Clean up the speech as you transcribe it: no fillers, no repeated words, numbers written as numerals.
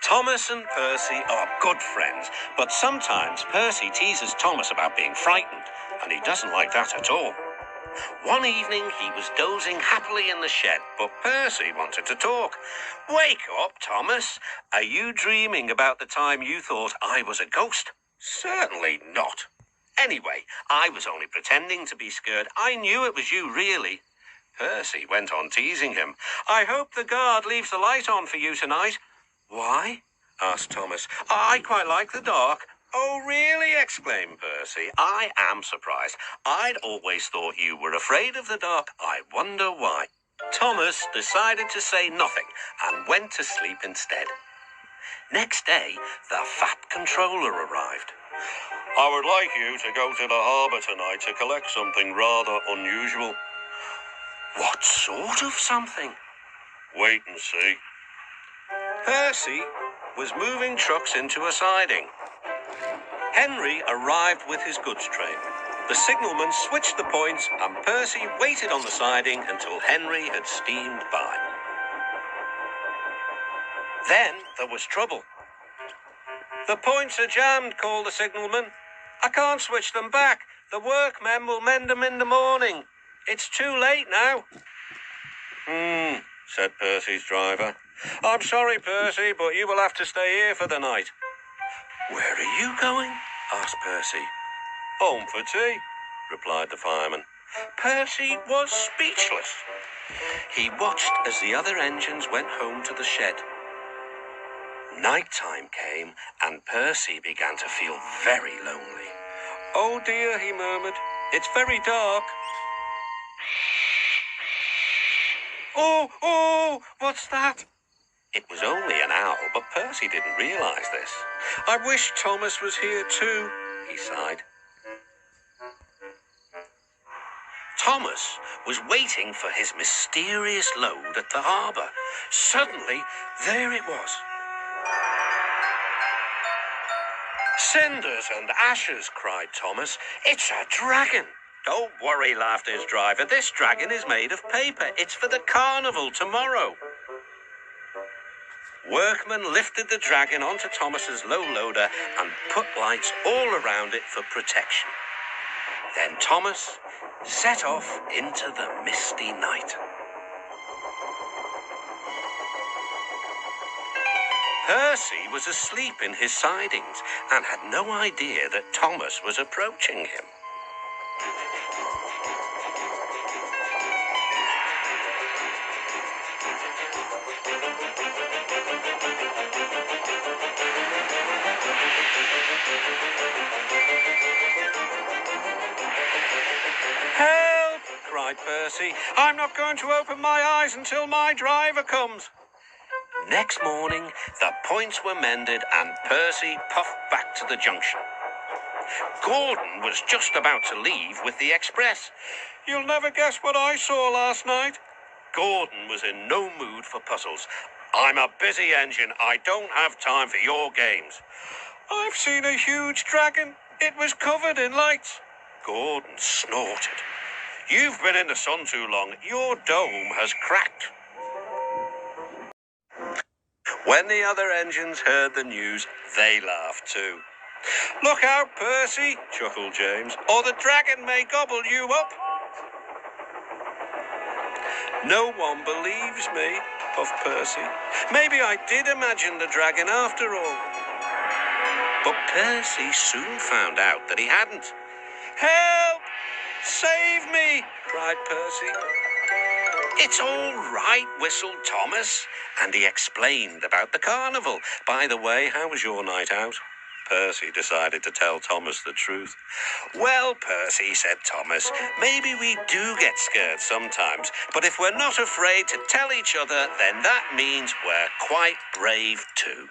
Thomas and Percy are good friends, but sometimes Percy teases Thomas about being frightened, and he doesn't like that at all. One evening he was dozing happily in the shed, but Percy wanted to talk. "Wake up, Thomas. Are you dreaming about the time you thought I was a ghost?" "Certainly not. Anyway, I was only pretending to be scared. I knew it was you, really." Percy went on teasing him. "I hope the guard leaves the light on for you tonight." "Why?" asked Thomas. "I quite like the dark." "Oh, really?" exclaimed Percy. "I am surprised. I'd always thought you were afraid of the dark. I wonder why." Thomas decided to say nothing and went to sleep instead. Next day, the Fat Controller arrived. "I would like you to go to the harbour tonight to collect something rather unusual." "What sort of something?" "Wait and see." Percy was moving trucks into a siding. Henry arrived with his goods train. The signalman switched the points, and Percy waited on the siding until Henry had steamed by. Then there was trouble. "The points are jammed," called the signalman. "I can't switch them back. The workmen will mend them in the morning. It's too late now." Said Percy's driver. "I'm sorry, Percy, but you will have to stay here for the night." "Where are you going?" asked Percy. "Home for tea," replied the fireman. Percy was speechless. He watched as the other engines went home to the shed. Night-time came, and Percy began to feel very lonely. "Oh dear," he murmured. "It's very dark." Oh, what's that?" It was only an owl, but Percy didn't realize this. "I wish Thomas was here too," he sighed. Thomas was waiting for his mysterious load at the harbour. Suddenly, there it was. "Cinders and ashes," cried Thomas. "It's a dragon." "Don't worry," laughed his driver. "This dragon is made of paper. It's for the carnival tomorrow." Workmen lifted the dragon onto Thomas's low loader and put lights all around it for protection. Then Thomas set off into the misty night. Percy was asleep in his sidings and had no idea that Thomas was approaching him. "Help!" cried Percy. "I'm not going to open my eyes until my driver comes." Next morning, the points were mended and Percy puffed back to the junction. Gordon was just about to leave with the express. "You'll never guess what I saw last night." Gordon was in no mood for puzzles. "I'm a busy engine. I don't have time for your games." "I've seen a huge dragon. It was covered in lights." Gordon snorted. "You've been in the sun too long. Your dome has cracked." When the other engines heard the news, they laughed too. "Look out, Percy," chuckled James, "or the dragon may gobble you up." "No one believes me," puffed Percy. "Maybe I did imagine the dragon after all." But Percy soon found out that he hadn't. "Help! Save me!" cried Percy. "It's all right," whistled Thomas, and he explained about the carnival. "By the way, how was your night out?" Percy decided to tell Thomas the truth. "Well, Percy," said Thomas, "maybe we do get scared sometimes, but if we're not afraid to tell each other, then that means we're quite brave too."